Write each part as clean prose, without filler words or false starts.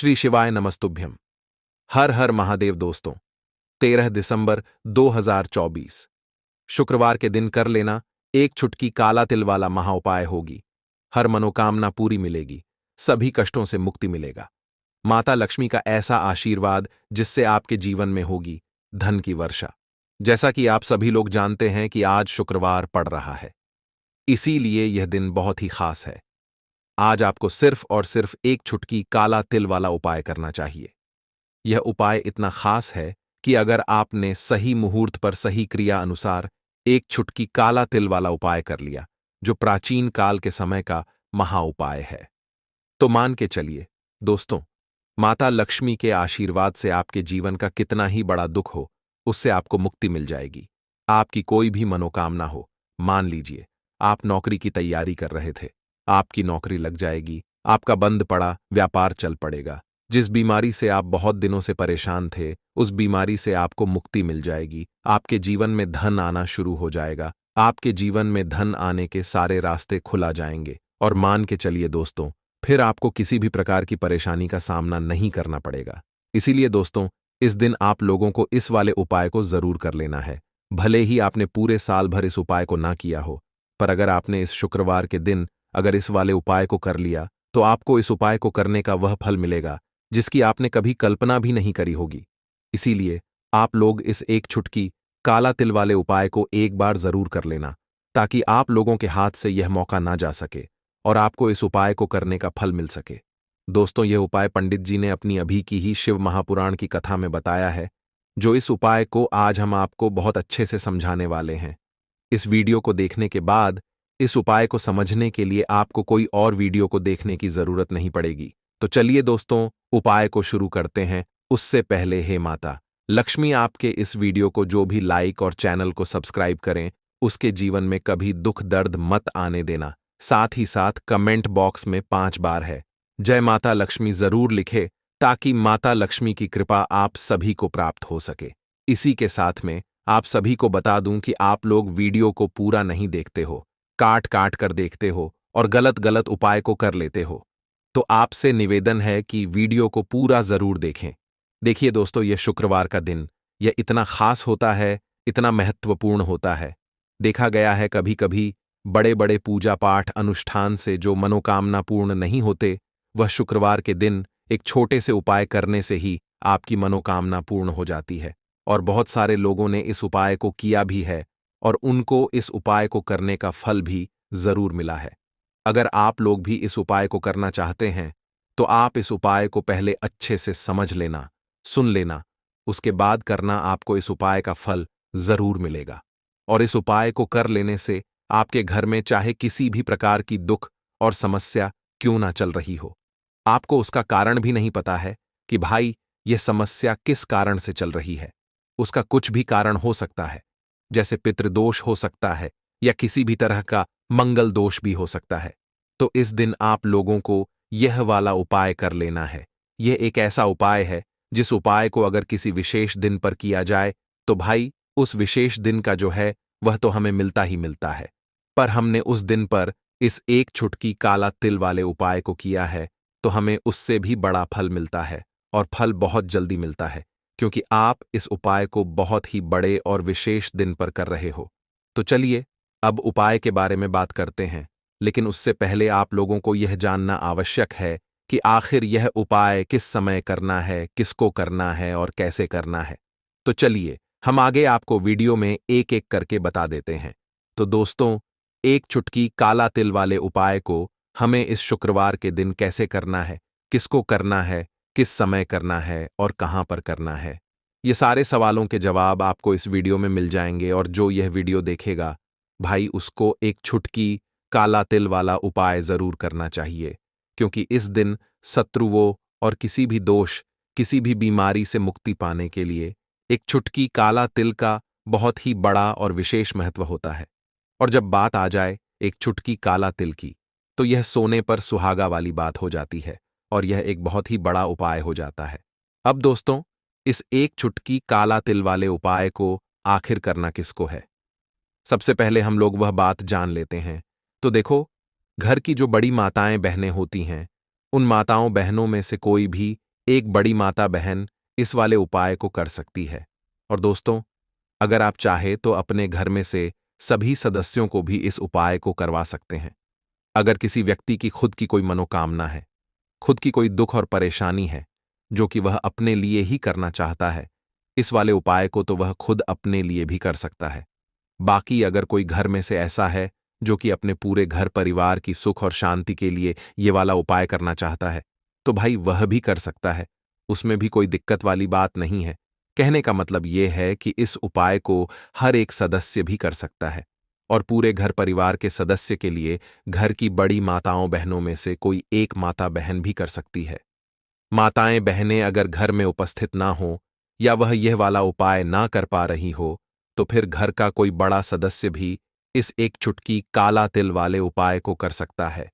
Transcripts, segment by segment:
श्री शिवाय नमस्तुभ्यम। हर हर महादेव दोस्तों। 13 दिसंबर 2024 शुक्रवार के दिन कर लेना एक छुटकी काला तिल वाला महाउपाय होगी। हर मनोकामना पूरी मिलेगी, सभी कष्टों से मुक्ति मिलेगा। माता लक्ष्मी का ऐसा आशीर्वाद जिससे आपके जीवन में होगी धन की वर्षा। जैसा कि आप सभी लोग जानते हैं कि आज शुक्रवार पड़ रहा है, इसीलिए यह दिन बहुत ही खास है। आज आपको सिर्फ और सिर्फ एक छुटकी काला तिल वाला उपाय करना चाहिए। यह उपाय इतना खास है कि अगर आपने सही मुहूर्त पर सही क्रिया अनुसार एक छुटकी काला तिल वाला उपाय कर लिया, जो प्राचीन काल के समय का महा उपाय है, तो मान के चलिए दोस्तों, माता लक्ष्मी के आशीर्वाद से आपके जीवन का कितना ही बड़ा दुख हो, उससे आपको मुक्ति मिल जाएगी। आपकी कोई भी मनोकामना हो, मान लीजिए आप नौकरी की तैयारी कर रहे थे, आपकी नौकरी लग जाएगी, आपका बंद पड़ा व्यापार चल पड़ेगा। जिस बीमारी से आप बहुत दिनों से परेशान थे, उस बीमारी से आपको मुक्ति मिल जाएगी। आपके जीवन में धन आना शुरू हो जाएगा। आपके जीवन में धन आने के सारे रास्ते खुला जाएंगे और मान के चलिए दोस्तों, फिर आपको किसी भी प्रकार की परेशानी का सामना नहीं करना पड़ेगा। इसीलिए दोस्तों, इस दिन आप लोगों को इस वाले उपाय को जरूर कर लेना है। भले ही आपने पूरे साल भर इस उपाय को ना किया हो, पर अगर आपने इस शुक्रवार के दिन अगर इस वाले उपाय को कर लिया, तो आपको इस उपाय को करने का वह फल मिलेगा जिसकी आपने कभी कल्पना भी नहीं करी होगी। इसीलिए आप लोग इस एक छुटकी काला तिल वाले उपाय को एक बार जरूर कर लेना, ताकि आप लोगों के हाथ से यह मौका ना जा सके और आपको इस उपाय को करने का फल मिल सके। दोस्तों, यह उपाय पंडित जी ने अपनी अभी की ही शिव महापुराण की कथा में बताया है, जो इस उपाय को आज हम आपको बहुत अच्छे से समझाने वाले हैं। इस वीडियो को देखने के बाद इस उपाय को समझने के लिए आपको कोई और वीडियो को देखने की जरूरत नहीं पड़ेगी। तो चलिए दोस्तों, उपाय को शुरू करते हैं। उससे पहले हे माता लक्ष्मी, आपके इस वीडियो को जो भी लाइक और चैनल को सब्सक्राइब करें, उसके जीवन में कभी दुख दर्द मत आने देना। साथ ही साथ कमेंट बॉक्स में 5 बार है जय माता लक्ष्मी जरूर लिखे, ताकि माता लक्ष्मी की कृपा आप सभी को प्राप्त हो सके। इसी के साथ में आप सभी को बता दूं कि आप लोग वीडियो को पूरा नहीं देखते हो, काट काट कर देखते हो और गलत गलत उपाय को कर लेते हो। तो आपसे निवेदन है कि वीडियो को पूरा जरूर देखें। देखिए दोस्तों, यह शुक्रवार का दिन यह इतना खास होता है, इतना महत्वपूर्ण होता है। देखा गया है कभी कभी बड़े बड़े पूजा पाठ अनुष्ठान से जो मनोकामना पूर्ण नहीं होते, वह शुक्रवार के दिन एक छोटे से उपाय करने से ही आपकी मनोकामना पूर्ण हो जाती है। और बहुत सारे लोगों ने इस उपाय को किया भी है और उनको इस उपाय को करने का फल भी जरूर मिला है। अगर आप लोग भी इस उपाय को करना चाहते हैं, तो आप इस उपाय को पहले अच्छे से समझ लेना, सुन लेना, उसके बाद करना। आपको इस उपाय का फल जरूर मिलेगा। और इस उपाय को कर लेने से आपके घर में चाहे किसी भी प्रकार की दुख और समस्या क्यों ना चल रही हो, आपको उसका कारण भी नहीं पता है कि भाई यह समस्या किस कारण से चल रही है। उसका कुछ भी कारण हो सकता है, जैसे पितृदोष हो सकता है या किसी भी तरह का मंगल दोष भी हो सकता है। तो इस दिन आप लोगों को यह वाला उपाय कर लेना है। यह एक ऐसा उपाय है जिस उपाय को अगर किसी विशेष दिन पर किया जाए, तो भाई उस विशेष दिन का जो है वह तो हमें मिलता ही मिलता है। पर हमने उस दिन पर इस एक छुटकी काला तिल वाले उपाय को किया है, तो हमें उससे भी बड़ा फल मिलता है और फल बहुत जल्दी मिलता है, क्योंकि आप इस उपाय को बहुत ही बड़े और विशेष दिन पर कर रहे हो। तो चलिए अब उपाय के बारे में बात करते हैं, लेकिन उससे पहले आप लोगों को यह जानना आवश्यक है कि आखिर यह उपाय किस समय करना है, किसको करना है और कैसे करना है। तो चलिए हम आगे आपको वीडियो में एक एक करके बता देते हैं। तो दोस्तों, एक चुटकी काला तिल वाले उपाय को हमें इस शुक्रवार के दिन कैसे करना है, किसको करना है, किस समय करना है और कहां पर करना है, ये सारे सवालों के जवाब आपको इस वीडियो में मिल जाएंगे। और जो यह वीडियो देखेगा, भाई उसको एक छुटकी काला तिल वाला उपाय जरूर करना चाहिए, क्योंकि इस दिन शत्रुओं और किसी भी दोष, किसी भी बीमारी से मुक्ति पाने के लिए एक छुटकी काला तिल का बहुत ही बड़ा और विशेष महत्व होता है। और जब बात आ जाए एक छुटकी काला तिल की, तो यह सोने पर सुहागा वाली बात हो जाती है और यह एक बहुत ही बड़ा उपाय हो जाता है। अब दोस्तों, इस एक छुटकी काला तिल वाले उपाय को आखिर करना किसको है, सबसे पहले हम लोग वह बात जान लेते हैं। तो देखो, घर की जो बड़ी माताएं बहनें होती हैं, उन माताओं बहनों में से कोई भी एक बड़ी माता बहन इस वाले उपाय को कर सकती है। और दोस्तों, अगर आप चाहे तो अपने घर में से सभी सदस्यों को भी इस उपाय को करवा सकते हैं। अगर किसी व्यक्ति की खुद की कोई मनोकामना है, खुद की कोई दुख और परेशानी है, जो कि वह अपने लिए ही करना चाहता है, इस वाले उपाय को तो वह खुद अपने लिए भी कर सकता है। बाकी अगर कोई घर में से ऐसा है जो कि अपने पूरे घर परिवार की सुख और शांति के लिए ये वाला उपाय करना चाहता है, तो भाई वह भी कर सकता है। उसमें भी कोई दिक्कत वाली बात नहीं है। कहने का मतलब ये है कि इस उपाय को हर एक सदस्य भी कर सकता है और पूरे घर परिवार के सदस्य के लिए घर की बड़ी माताओं बहनों में से कोई एक माता बहन भी कर सकती है। माताएं बहनें अगर घर में उपस्थित ना हो या वह यह वाला उपाय ना कर पा रही हो, तो फिर घर का कोई बड़ा सदस्य भी इस एक चुटकी काला तिल वाले उपाय को कर सकता है,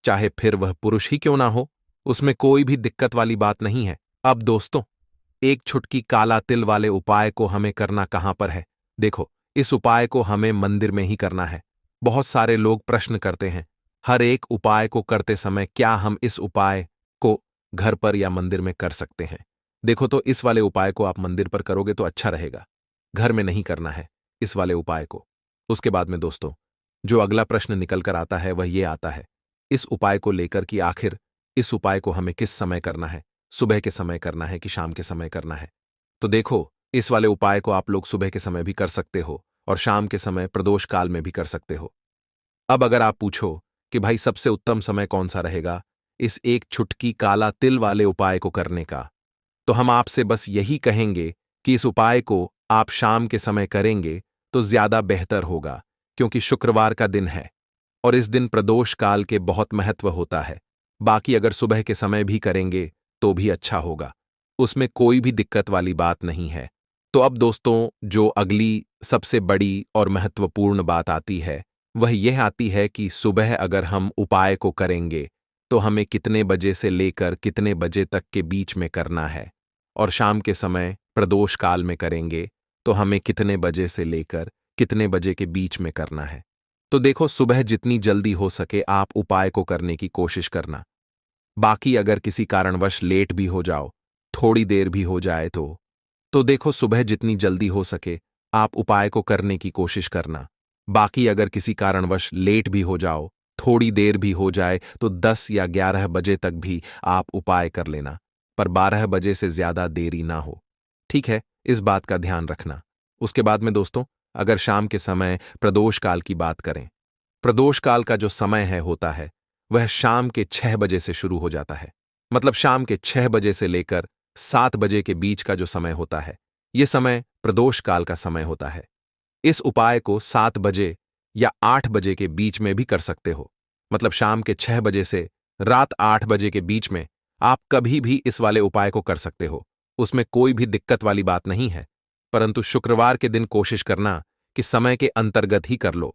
चाहे फिर वह पुरुष ही क्यों ना हो। उसमें कोई भी दिक्कत वाली बात नहीं है। अब दोस्तों, एक चुटकी काला तिल वाले उपाय को हमें करना कहां पर है? देखो, इस उपाय को हमें मंदिर में ही करना है। बहुत सारे लोग प्रश्न करते हैं, हर एक उपाय को करते समय क्या हम इस उपाय को घर पर या मंदिर में कर सकते हैं? देखो, तो इस वाले उपाय को आप मंदिर पर करोगे तो अच्छा रहेगा, घर में नहीं करना है इस वाले उपाय को। उसके बाद में दोस्तों, जो अगला प्रश्न निकल कर आता है वह ये आता है इस उपाय को लेकर कि आखिर इस उपाय को हमें किस समय करना है, सुबह के समय करना है कि शाम के समय करना है? तो देखो, इस वाले उपाय को आप लोग सुबह के समय भी कर सकते हो और शाम के समय प्रदोष काल में भी कर सकते हो। अब अगर आप पूछो कि भाई सबसे उत्तम समय कौन सा रहेगा इस एक चुटकी काला तिल वाले उपाय को करने का, तो हम आपसे बस यही कहेंगे कि इस उपाय को आप शाम के समय करेंगे तो ज्यादा बेहतर होगा, क्योंकि शुक्रवार का दिन है और इस दिन प्रदोष काल के बहुत महत्व होता है। बाकी अगर सुबह के समय भी करेंगे तो भी अच्छा होगा, उसमें कोई भी दिक्कत वाली बात नहीं है। तो अब दोस्तों, जो अगली सबसे बड़ी और महत्वपूर्ण बात आती है वह यह आती है कि सुबह अगर हम उपाय को करेंगे तो हमें कितने बजे से लेकर कितने बजे तक के बीच में करना है, और शाम के समय प्रदोष काल में करेंगे तो हमें कितने बजे से लेकर कितने बजे के बीच में करना है। तो देखो, सुबह जितनी जल्दी हो सके आप उपाय को करने की कोशिश करना। बाकी अगर किसी कारणवश लेट भी हो जाओ, थोड़ी देर भी हो जाए तो देखो, सुबह जितनी जल्दी हो सके आप उपाय को करने की कोशिश करना। बाकी अगर किसी कारणवश लेट भी हो जाओ, थोड़ी देर भी हो जाए तो 10 या 11 बजे तक भी आप उपाय कर लेना, पर 12 बजे से ज्यादा देरी ना हो। ठीक है, इस बात का ध्यान रखना। उसके बाद में दोस्तों, अगर शाम के समय प्रदोष काल की बात करें, प्रदोष काल का जो समय होता है वह शाम के 6 बजे से शुरू हो जाता है। मतलब शाम के 6 बजे से लेकर 7 बजे के बीच का जो समय होता है, यह समय प्रदोष काल का समय होता है। इस उपाय को 7 बजे या 8 बजे के बीच में भी कर सकते हो। मतलब शाम के 6 बजे से रात 8 बजे के बीच में आप कभी भी इस वाले उपाय को कर सकते हो, उसमें कोई भी दिक्कत वाली बात नहीं है। परंतु शुक्रवार के दिन कोशिश करना कि समय के अंतर्गत ही कर लो।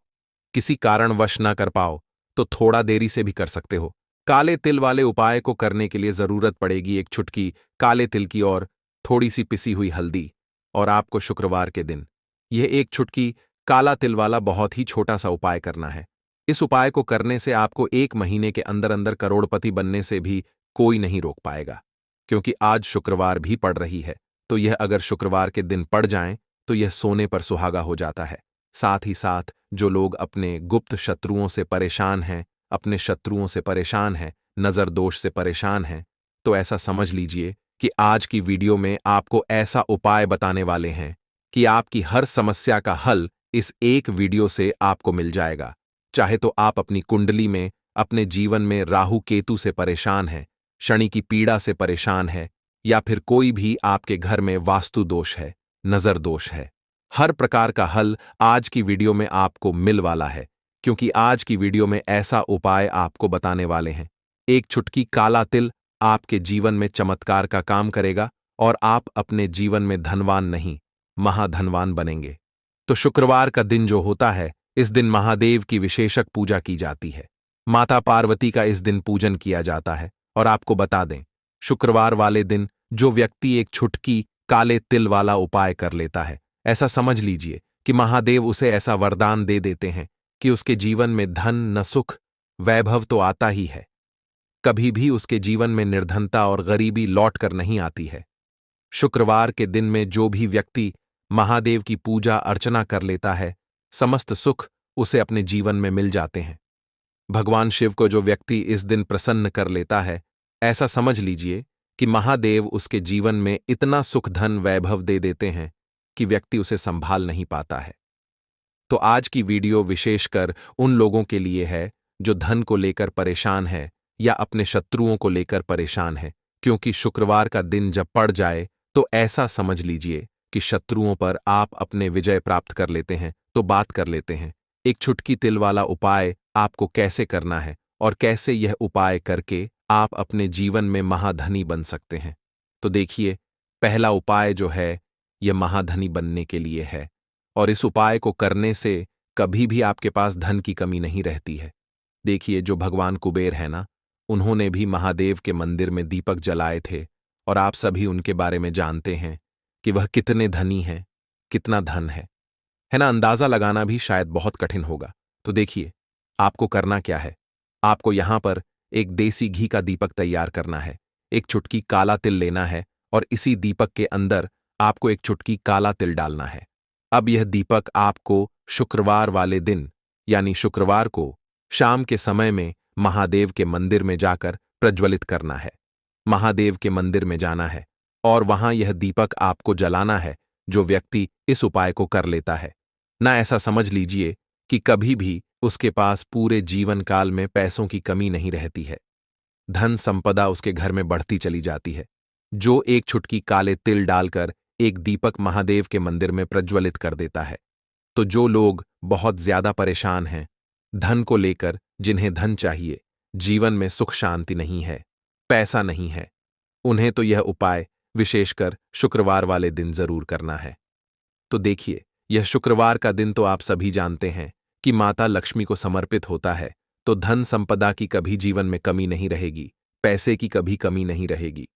किसी कारणवश ना कर पाओ तो थोड़ा देरी से भी कर सकते हो। काले तिल वाले उपाय को करने के लिए जरूरत पड़ेगी एक चुटकी काले तिल की और थोड़ी सी पिसी हुई हल्दी, और आपको शुक्रवार के दिन यह एक चुटकी काला तिल वाला बहुत ही छोटा सा उपाय करना है। इस उपाय को करने से आपको 1 महीने के अंदर अंदर करोड़पति बनने से भी कोई नहीं रोक पाएगा, क्योंकि आज शुक्रवार भी पड़ रही है। तो यह अगर शुक्रवार के दिन पड़ जाएं तो यह सोने पर सुहागा हो जाता है। साथ ही साथ जो लोग अपने गुप्त शत्रुओं से परेशान हैं, अपने शत्रुओं से परेशान हैं, नजर दोष से परेशान हैं, तो ऐसा समझ लीजिए कि आज की वीडियो में आपको ऐसा उपाय बताने वाले हैं कि आपकी हर समस्या का हल इस एक वीडियो से आपको मिल जाएगा। चाहे तो आप अपनी कुंडली में, अपने जीवन में राहु केतु से परेशान हैं, शनि की पीड़ा से परेशान है, या फिर कोई भी आपके घर में वास्तु दोष है, नजर दोष है, हर प्रकार का हल आज की वीडियो में आपको मिल वाला है। क्योंकि आज की वीडियो में ऐसा उपाय आपको बताने वाले हैं, एक चुटकी काला तिल आपके जीवन में चमत्कार का काम करेगा और आप अपने जीवन में धनवान नहीं, महाधनवान बनेंगे। तो शुक्रवार का दिन जो होता है, इस दिन महादेव की विशेषक पूजा की जाती है। माता पार्वती का इस दिन पूजन किया जाता है। और आपको बता दें, शुक्रवार वाले दिन जो व्यक्ति एक चुटकी काले तिल वाला उपाय कर लेता है, ऐसा समझ लीजिए कि महादेव उसे ऐसा वरदान दे देते हैं कि उसके जीवन में धन न सुख वैभव तो आता ही है, कभी भी उसके जीवन में निर्धनता और गरीबी लौट कर नहीं आती है। शुक्रवार के दिन में जो भी व्यक्ति महादेव की पूजा अर्चना कर लेता है, समस्त सुख उसे अपने जीवन में मिल जाते हैं। भगवान शिव को जो व्यक्ति इस दिन प्रसन्न कर लेता है, ऐसा समझ लीजिए कि महादेव उसके जीवन में इतना सुख धन वैभव दे देते हैं कि व्यक्ति उसे संभाल नहीं पाता है। तो आज की वीडियो विशेषकर उन लोगों के लिए है जो धन को लेकर परेशान है या अपने शत्रुओं को लेकर परेशान है, क्योंकि शुक्रवार का दिन जब पड़ जाए तो ऐसा समझ लीजिए कि शत्रुओं पर आप अपने विजय प्राप्त कर लेते हैं। तो बात कर लेते हैं एक छुटकी तिल वाला उपाय आपको कैसे करना है और कैसे यह उपाय करके आप अपने जीवन में महाधनी बन सकते हैं। तो देखिए, पहला उपाय जो है यह महाधनी बनने के लिए है और इस उपाय को करने से कभी भी आपके पास धन की कमी नहीं रहती है। देखिए, जो भगवान कुबेर है ना, उन्होंने भी महादेव के मंदिर में दीपक जलाए थे और आप सभी उनके बारे में जानते हैं कि वह कितने धनी हैं, कितना धन है ना। अंदाजा लगाना भी शायद बहुत कठिन होगा। तो देखिए, आपको करना क्या है। आपको यहां पर एक देसी घी का दीपक तैयार करना है, एक चुटकी काला तिल लेना है और इसी दीपक के अंदर आपको एक चुटकी काला तिल डालना है। अब यह दीपक आपको शुक्रवार वाले दिन यानी शुक्रवार को शाम के समय में महादेव के मंदिर में जाकर प्रज्वलित करना है। महादेव के मंदिर में जाना है और वहां यह दीपक आपको जलाना है। जो व्यक्ति इस उपाय को कर लेता है ना, ऐसा समझ लीजिए कि कभी भी उसके पास पूरे जीवन काल में पैसों की कमी नहीं रहती है। धन संपदा उसके घर में बढ़ती चली जाती है। जो एक चुटकी काले तिल डालकर एक दीपक महादेव के मंदिर में प्रज्वलित कर देता है, तो जो लोग बहुत ज्यादा परेशान हैं धन को लेकर, जिन्हें धन चाहिए, जीवन में सुख शांति नहीं है, पैसा नहीं है, उन्हें तो यह उपाय विशेषकर शुक्रवार वाले दिन जरूर करना है। तो देखिए, यह शुक्रवार का दिन तो आप सभी जानते हैं कि माता लक्ष्मी को समर्पित होता है, तो धन संपदा की कभी जीवन में कमी नहीं रहेगी, पैसे की कभी कमी नहीं रहेगी।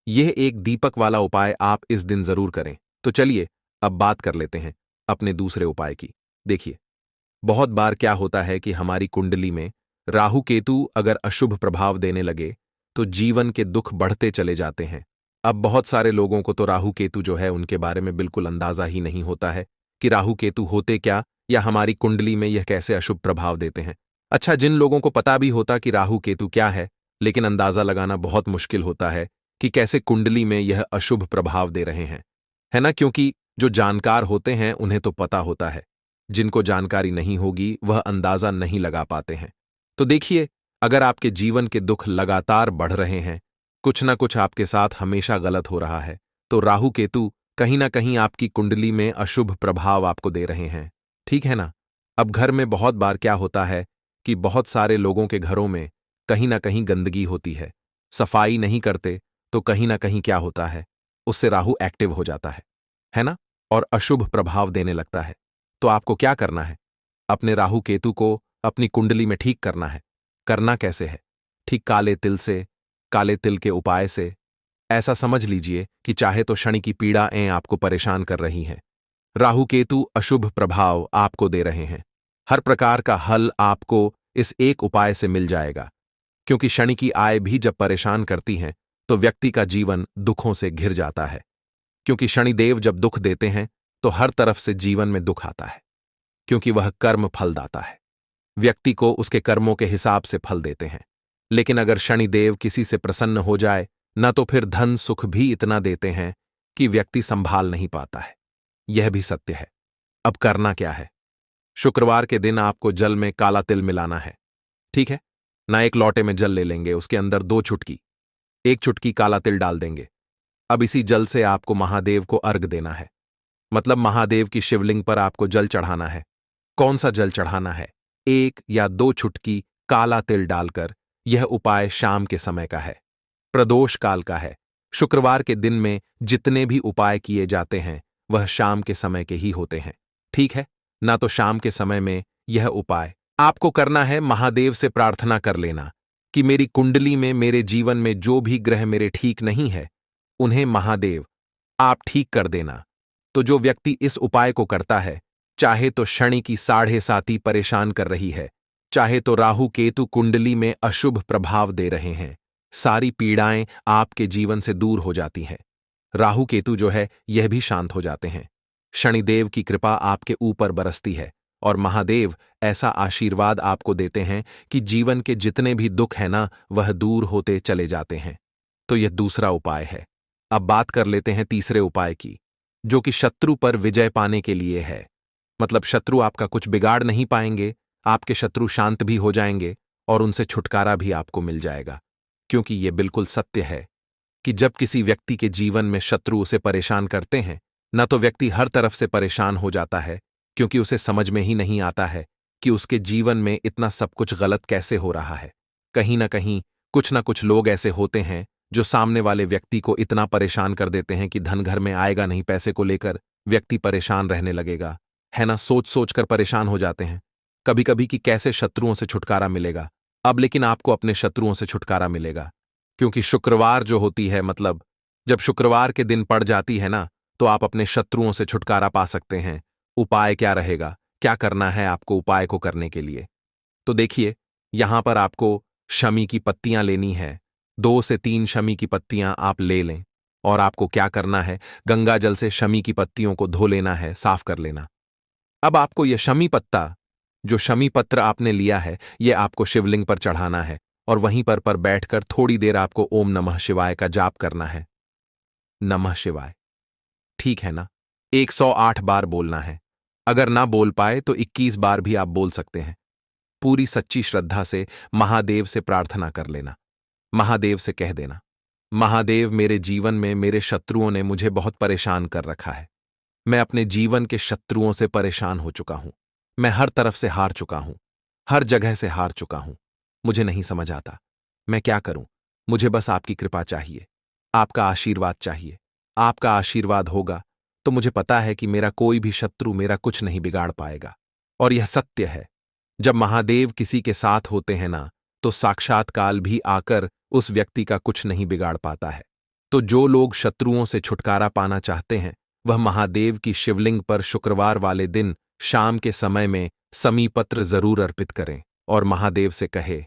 यह एक दीपक वाला उपाय आप इस दिन जरूर करें। तो चलिए अब बात कर लेते हैं अपने दूसरे उपाय की। देखिए, बहुत बार क्या होता है कि हमारी कुंडली में राहु केतु अगर अशुभ प्रभाव देने लगे तो जीवन के दुख बढ़ते चले जाते हैं। अब बहुत सारे लोगों को तो राहु केतु जो है उनके बारे में बिल्कुल अंदाजा ही नहीं होता है कि राहु केतु होते क्या या हमारी कुंडली में यह कैसे अशुभ प्रभाव देते हैं। अच्छा, जिन लोगों को पता भी होता कि राहु केतु क्या है, लेकिन अंदाजा लगाना बहुत मुश्किल होता है कि कैसे कुंडली में यह अशुभ प्रभाव दे रहे हैं, है ना। क्योंकि जो जानकार होते हैं उन्हें तो पता होता है, जिनको जानकारी नहीं होगी वह अंदाजा नहीं लगा पाते हैं। तो देखिए, अगर आपके जीवन के दुख लगातार बढ़ रहे हैं, कुछ ना कुछ आपके साथ हमेशा गलत हो रहा है, तो राहु केतु कहीं ना कहीं आपकी कुंडली में अशुभ प्रभाव आपको दे रहे हैं, ठीक है ना। अब घर में बहुत बार क्या होता है कि बहुत सारे लोगों के घरों में कहीं ना कहीं गंदगी होती है, सफाई नहीं करते, तो कहीं ना कहीं क्या होता है, उससे राहु एक्टिव हो जाता है ना, और अशुभ प्रभाव देने लगता है। तो आपको क्या करना है, अपने राहु केतु को अपनी कुंडली में ठीक करना है। करना कैसे है? ठीक काले तिल से, काले तिल के उपाय से। ऐसा समझ लीजिए कि चाहे तो शनि की पीड़ाएं आपको परेशान कर रही हैं, राहु केतु अशुभ प्रभाव आपको दे रहे हैं, हर प्रकार का हल आपको इस एक उपाय से मिल जाएगा। क्योंकि शनि की आय भी जब परेशान करती हैं तो व्यक्ति का जीवन दुखों से घिर जाता है। क्योंकि शनिदेव जब दुख देते हैं तो हर तरफ से जीवन में दुख आता है, क्योंकि वह कर्म फलदाता है, व्यक्ति को उसके कर्मों के हिसाब से फल देते हैं। लेकिन अगर शनिदेव किसी से प्रसन्न हो जाए न, तो फिर धन सुख भी इतना देते हैं कि व्यक्ति संभाल नहीं पाता है। यह भी सत्य है। अब करना क्या है? शुक्रवार के दिन आपको जल में काला तिल मिलाना है, ठीक है ना। एक लोटे में जल ले लेंगे, उसके अंदर 2 चुटकी, 1 चुटकी काला तिल डाल देंगे। अब इसी जल से आपको महादेव को अर्घ देना है, मतलब महादेव की शिवलिंग पर आपको जल चढ़ाना है। कौन सा जल चढ़ाना है? 1 या 2 चुटकी काला तिल डालकर। यह उपाय शाम के समय का है, प्रदोष काल का है। शुक्रवार के दिन में जितने भी उपाय किए जाते हैं वह शाम के समय के ही होते हैं, ठीक है ना। तो शाम के समय में यह उपाय आपको करना है। महादेव से प्रार्थना कर लेना कि मेरी कुंडली में, मेरे जीवन में जो भी ग्रह मेरे ठीक नहीं है उन्हें महादेव आप ठीक कर देना। तो जो व्यक्ति इस उपाय को करता है, चाहे तो शनि की 7.5 परेशान कर रही है, चाहे तो राहु केतु कुंडली में अशुभ प्रभाव दे रहे हैं, सारी पीड़ाएं आपके जीवन से दूर हो जाती हैं। राहु केतु जो है यह भी शांत हो जाते हैं। शनिदेव की कृपा आपके ऊपर बरसती है और महादेव ऐसा आशीर्वाद आपको देते हैं कि जीवन के जितने भी दुख हैं ना वह दूर होते चले जाते हैं। तो यह दूसरा उपाय है। अब बात कर लेते हैं तीसरे उपाय की, जो कि शत्रु पर विजय पाने के लिए है। मतलब शत्रु आपका कुछ बिगाड़ नहीं पाएंगे, आपके शत्रु शांत भी हो जाएंगे और उनसे छुटकारा भी आपको मिल जाएगा। क्योंकि यह बिल्कुल सत्य है कि जब किसी व्यक्ति के जीवन में शत्रु उसे परेशान करते हैं, न तो व्यक्ति हर तरफ से परेशान हो जाता है, क्योंकि उसे समझ में ही नहीं आता है कि उसके जीवन में इतना सब कुछ गलत कैसे हो रहा है। कहीं ना कहीं कुछ ना कुछ लोग ऐसे होते हैं जो सामने वाले व्यक्ति को इतना परेशान कर देते हैं कि धन घर में आएगा नहीं, पैसे को लेकर व्यक्ति परेशान रहने लगेगा, है ना। सोच सोच कर परेशान हो जाते हैं कभी कभी कि कैसे शत्रुओं से छुटकारा मिलेगा। अब लेकिन आपको अपने शत्रुओं से छुटकारा मिलेगा, क्योंकि शुक्रवार जो होती है, मतलब जब शुक्रवार के दिन पड़ जाती है ना, तो आप अपने शत्रुओं से छुटकारा पा सकते हैं। उपाय क्या रहेगा, क्या करना है आपको उपाय को करने के लिए? तो देखिए, यहां पर आपको शमी की पत्तियां लेनी है। 2 से 3 शमी की पत्तियां आप ले लें और आपको क्या करना है, गंगा जल से शमी की पत्तियों को धो लेना है, साफ कर लेना। अब आपको यह शमी पत्ता, जो शमी पत्र आपने लिया है, यह आपको शिवलिंग पर चढ़ाना है और वहीं पर बैठकर थोड़ी देर आपको ओम नमः शिवाय का जाप करना है। नमः शिवाय, ठीक है ना? 108 बार बोलना है। अगर ना बोल पाए तो 21 बार भी आप बोल सकते हैं। पूरी सच्ची श्रद्धा से महादेव से प्रार्थना कर लेना। महादेव से कह देना, महादेव, मेरे जीवन में मेरे शत्रुओं ने मुझे बहुत परेशान कर रखा है। मैं अपने जीवन के शत्रुओं से परेशान हो चुका हूं। मैं हर तरफ से हार चुका हूं, हर जगह से हार चुका हूं। मुझे नहीं समझ आता मैं क्या करूं। मुझे बस आपकी कृपा चाहिए, आपका आशीर्वाद चाहिए। आपका आशीर्वाद होगा तो मुझे पता है कि मेरा कोई भी शत्रु मेरा कुछ नहीं बिगाड़ पाएगा। और यह सत्य है, जब महादेव किसी के साथ होते हैं ना, तो साक्षात काल भी आकर उस व्यक्ति का कुछ नहीं बिगाड़ पाता है। तो जो लोग शत्रुओं से छुटकारा पाना चाहते हैं, वह महादेव की शिवलिंग पर शुक्रवार वाले दिन शाम के समय में समीपत्र जरूर अर्पित करें और महादेव से कहे,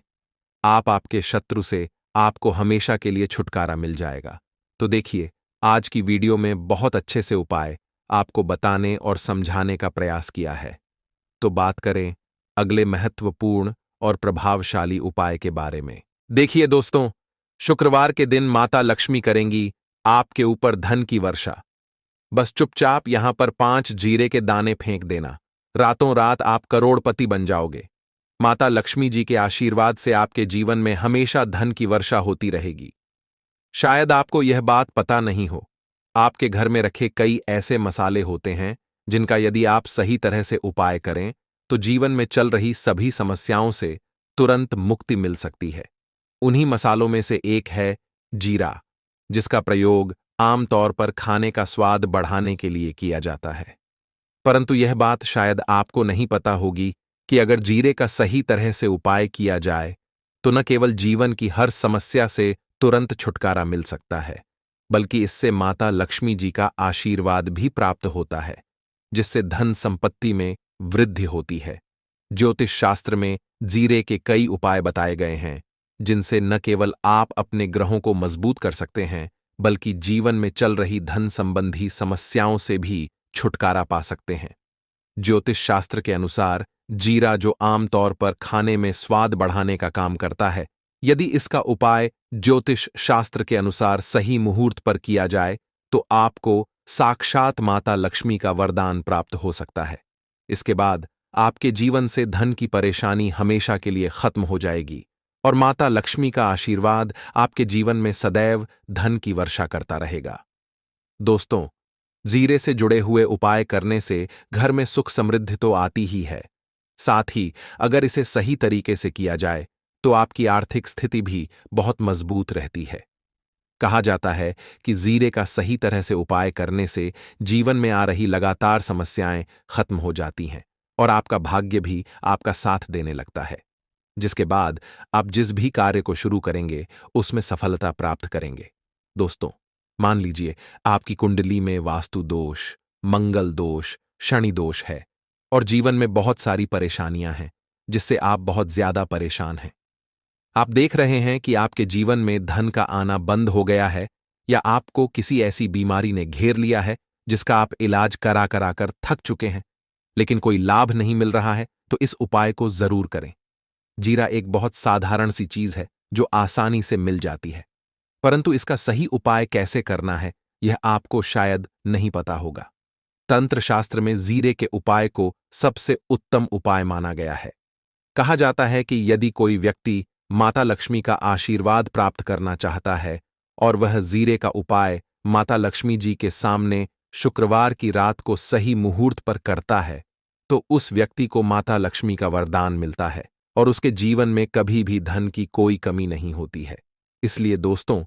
आपके शत्रु से आपको हमेशा के लिए छुटकारा मिल जाएगा। तो देखिए, आज की वीडियो में बहुत अच्छे से उपाय आपको बताने और समझाने का प्रयास किया है। तो बात करें अगले महत्वपूर्ण और प्रभावशाली उपाय के बारे में। देखिए दोस्तों, शुक्रवार के दिन माता लक्ष्मी करेंगी आपके ऊपर धन की वर्षा। बस चुपचाप यहां पर 5 जीरे के दाने फेंक देना, रातों रात आप करोड़पति बन जाओगे। माता लक्ष्मी जी के आशीर्वाद से आपके जीवन में हमेशा धन की वर्षा होती रहेगी। शायद आपको यह बात पता नहीं हो, आपके घर में रखे कई ऐसे मसाले होते हैं जिनका यदि आप सही तरह से उपाय करें तो जीवन में चल रही सभी समस्याओं से तुरंत मुक्ति मिल सकती है। उन्हीं मसालों में से एक है जीरा, जिसका प्रयोग आमतौर पर खाने का स्वाद बढ़ाने के लिए किया जाता है। परंतु यह बात शायद आपको नहीं पता होगी कि अगर जीरे का सही तरह से उपाय किया जाए तो न केवल जीवन की हर समस्या से तुरंत छुटकारा मिल सकता है, बल्कि इससे माता लक्ष्मी जी का आशीर्वाद भी प्राप्त होता है, जिससे धन संपत्ति में वृद्धि होती है। ज्योतिष शास्त्र में जीरे के कई उपाय बताए गए हैं, जिनसे न केवल आप अपने ग्रहों को मजबूत कर सकते हैं, बल्कि जीवन में चल रही धन संबंधी समस्याओं से भी छुटकारा पा सकते हैं। ज्योतिष शास्त्र के अनुसार जीरा, जो आमतौर पर खाने में स्वाद बढ़ाने का काम करता है, यदि इसका उपाय ज्योतिष शास्त्र के अनुसार सही मुहूर्त पर किया जाए तो आपको साक्षात माता लक्ष्मी का वरदान प्राप्त हो सकता है। इसके बाद आपके जीवन से धन की परेशानी हमेशा के लिए खत्म हो जाएगी और माता लक्ष्मी का आशीर्वाद आपके जीवन में सदैव धन की वर्षा करता रहेगा। दोस्तों, जीरे से जुड़े हुए उपाय करने से घर में सुख समृद्धि तो आती ही है, साथ ही अगर इसे सही तरीके से किया जाए तो आपकी आर्थिक स्थिति भी बहुत मजबूत रहती है। कहा जाता है कि जीरे का सही तरह से उपाय करने से जीवन में आ रही लगातार समस्याएं खत्म हो जाती हैं और आपका भाग्य भी आपका साथ देने लगता है, जिसके बाद आप जिस भी कार्य को शुरू करेंगे उसमें सफलता प्राप्त करेंगे। दोस्तों, मान लीजिए आपकी कुंडली में वास्तु दोष, मंगल दोष, शनि दोष है और जीवन में बहुत सारी परेशानियां हैं, जिससे आप बहुत ज्यादा परेशान हैं। आप देख रहे हैं कि आपके जीवन में धन का आना बंद हो गया है, या आपको किसी ऐसी बीमारी ने घेर लिया है जिसका आप इलाज करा करा कर थक चुके हैं, लेकिन कोई लाभ नहीं मिल रहा है, तो इस उपाय को जरूर करें। जीरा एक बहुत साधारण सी चीज है जो आसानी से मिल जाती है, परंतु इसका सही उपाय कैसे करना है यह आपको शायद नहीं पता होगा। तंत्र शास्त्र में जीरे के उपाय को सबसे उत्तम उपाय माना गया है। कहा जाता है कि यदि कोई व्यक्ति माता लक्ष्मी का आशीर्वाद प्राप्त करना चाहता है और वह जीरे का उपाय माता लक्ष्मी जी के सामने शुक्रवार की रात को सही मुहूर्त पर करता है, तो उस व्यक्ति को माता लक्ष्मी का वरदान मिलता है और उसके जीवन में कभी भी धन की कोई कमी नहीं होती है। इसलिए दोस्तों,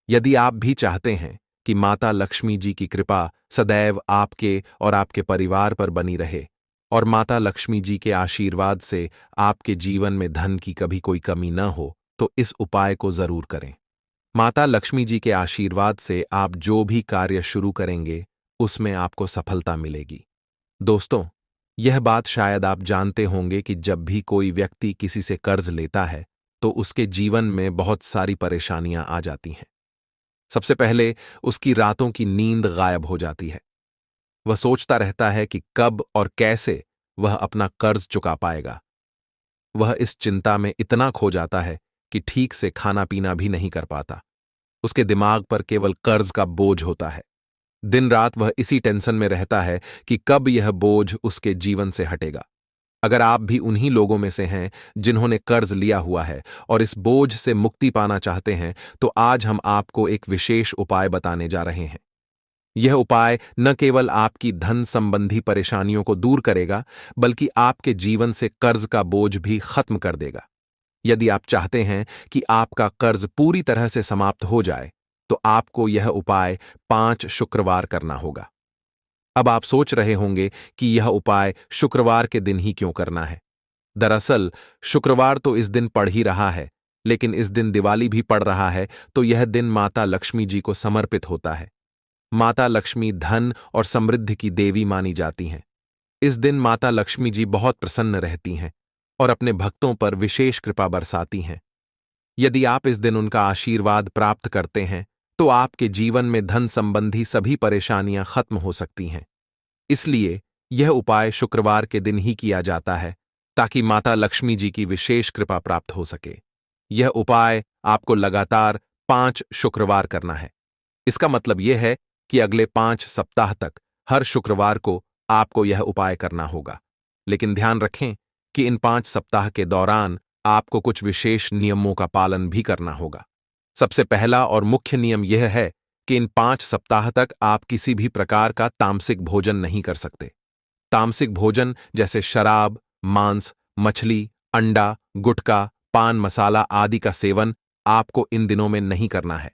यदि आप भी चाहते हैं कि माता लक्ष्मी जी की कृपा सदैव आपके और आपके परिवार पर बनी रहे और माता लक्ष्मी जी के आशीर्वाद से आपके जीवन में धन की कभी कोई कमी न हो, तो इस उपाय को जरूर करें। माता लक्ष्मी जी के आशीर्वाद से आप जो भी कार्य शुरू करेंगे उसमें आपको सफलता मिलेगी। दोस्तों, यह बात शायद आप जानते होंगे कि जब भी कोई व्यक्ति किसी से कर्ज लेता है तो उसके जीवन में बहुत सारी परेशानियां आ जाती हैं। सबसे पहले उसकी रातों की नींद गायब हो जाती है। वह सोचता रहता है कि कब और कैसे वह अपना कर्ज चुका पाएगा। वह इस चिंता में इतना खो जाता है कि ठीक से खाना पीना भी नहीं कर पाता। उसके दिमाग पर केवल कर्ज का बोझ होता है। दिन रात वह इसी टेंशन में रहता है कि कब यह बोझ उसके जीवन से हटेगा। अगर आप भी उन्हीं लोगों में से हैं जिन्होंने कर्ज लिया हुआ है और इस बोझ से मुक्ति पाना चाहते हैं, तो आज हम आपको एक विशेष उपाय बताने जा रहे हैं। यह उपाय न केवल आपकी धन संबंधी परेशानियों को दूर करेगा, बल्कि आपके जीवन से कर्ज का बोझ भी खत्म कर देगा। यदि आप चाहते हैं कि आपका कर्ज पूरी तरह से समाप्त हो जाए, तो आपको यह उपाय 5 शुक्रवार करना होगा। अब आप सोच रहे होंगे कि यह उपाय शुक्रवार के दिन ही क्यों करना है। दरअसल शुक्रवार तो इस दिन पड़ ही रहा है, लेकिन इस दिन दिवाली भी पड़ रहा है, तो यह दिन माता लक्ष्मी जी को समर्पित होता है। माता लक्ष्मी धन और समृद्धि की देवी मानी जाती हैं। इस दिन माता लक्ष्मी जी बहुत प्रसन्न रहती हैं और अपने भक्तों पर विशेष कृपा बरसाती हैं। यदि आप इस दिन उनका आशीर्वाद प्राप्त करते हैं, तो आपके जीवन में धन संबंधी सभी परेशानियां खत्म हो सकती हैं। इसलिए यह उपाय शुक्रवार के दिन ही किया जाता है, ताकि माता लक्ष्मी जी की विशेष कृपा प्राप्त हो सके। यह उपाय आपको लगातार 5 शुक्रवार करना है। इसका मतलब यह है कि अगले 5 सप्ताह तक हर शुक्रवार को आपको यह उपाय करना होगा। लेकिन ध्यान रखें कि इन 5 सप्ताह के दौरान आपको कुछ विशेष नियमों का पालन भी करना होगा। सबसे पहला और मुख्य नियम यह है कि इन 5 सप्ताह तक आप किसी भी प्रकार का तामसिक भोजन नहीं कर सकते। तामसिक भोजन जैसे शराब, मांस, मछली, अंडा, गुटखा, पान मसाला आदि का सेवन आपको इन दिनों में नहीं करना है।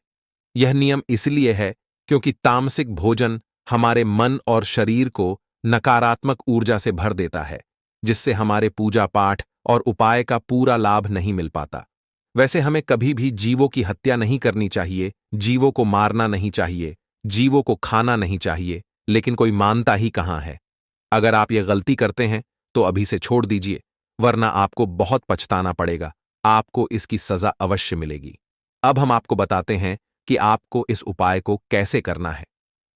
यह नियम इसलिए है क्योंकि तामसिक भोजन हमारे मन और शरीर को नकारात्मक ऊर्जा से भर देता है, जिससे हमारे पूजा पाठ और उपाय का पूरा लाभ नहीं मिल पाता। वैसे हमें कभी भी जीवों की हत्या नहीं करनी चाहिए, जीवों को मारना नहीं चाहिए, जीवों को खाना नहीं चाहिए, लेकिन कोई मानता ही कहां है। अगर आप ये गलती करते हैं तो अभी से छोड़ दीजिए, वरना आपको बहुत पछताना पड़ेगा। आपको इसकी सजा अवश्य मिलेगी। अब हम आपको बताते हैं कि आपको इस उपाय को कैसे करना है।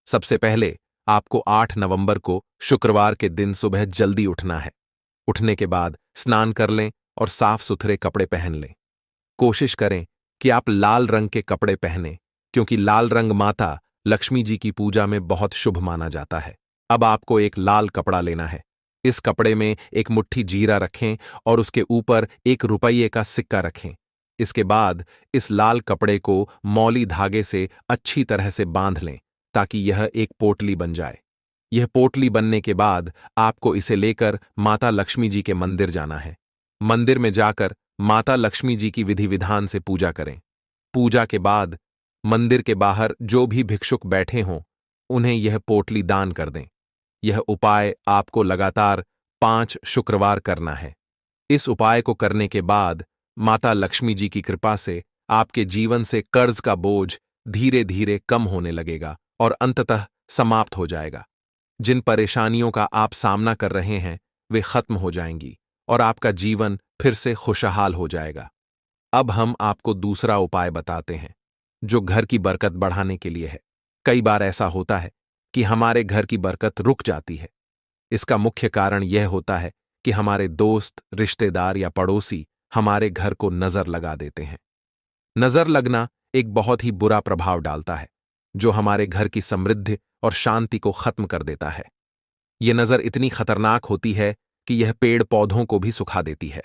सबसे पहले आपको 8 नवंबर को शुक्रवार के दिन सुबह जल्दी उठना है। उठने के बाद स्नान कर लें और साफ सुथरे कपड़े पहन लें। कोशिश करें कि आप लाल रंग के कपड़े पहनें, क्योंकि लाल रंग माता लक्ष्मी जी की पूजा में बहुत शुभ माना जाता है। अब आपको एक लाल कपड़ा लेना है। इस कपड़े में एक मुट्ठी जीरा रखें और उसके ऊपर 1 रुपये का सिक्का रखें। इसके बाद इस लाल कपड़े को मौली धागे से अच्छी तरह से बांध लें, ताकि यह एक पोटली बन जाए। यह पोटली बनने के बाद आपको इसे लेकर माता लक्ष्मी जी के मंदिर जाना है। मंदिर में जाकर माता लक्ष्मी जी की विधि विधान से पूजा करें। पूजा के बाद मंदिर के बाहर जो भी भिक्षुक बैठे हों, उन्हें यह पोटली दान कर दें। यह उपाय आपको लगातार 5 शुक्रवार करना है। इस उपाय को करने के बाद माता लक्ष्मी जी की कृपा से आपके जीवन से कर्ज का बोझ धीरे धीरे कम होने लगेगा और अंततः समाप्त हो जाएगा। जिन परेशानियों का आप सामना कर रहे हैं वे खत्म हो जाएंगी और आपका जीवन फिर से खुशहाल हो जाएगा। अब हम आपको दूसरा उपाय बताते हैं, जो घर की बरकत बढ़ाने के लिए है। कई बार ऐसा होता है कि हमारे घर की बरकत रुक जाती है। इसका मुख्य कारण यह होता है कि हमारे दोस्त, रिश्तेदार या पड़ोसी हमारे घर को नजर लगा देते हैं। नजर लगना एक बहुत ही बुरा प्रभाव डालता है, जो हमारे घर की समृद्धि और शांति को खत्म कर देता है। यह नजर इतनी खतरनाक होती है कि यह पेड़ पौधों को भी सुखा देती है।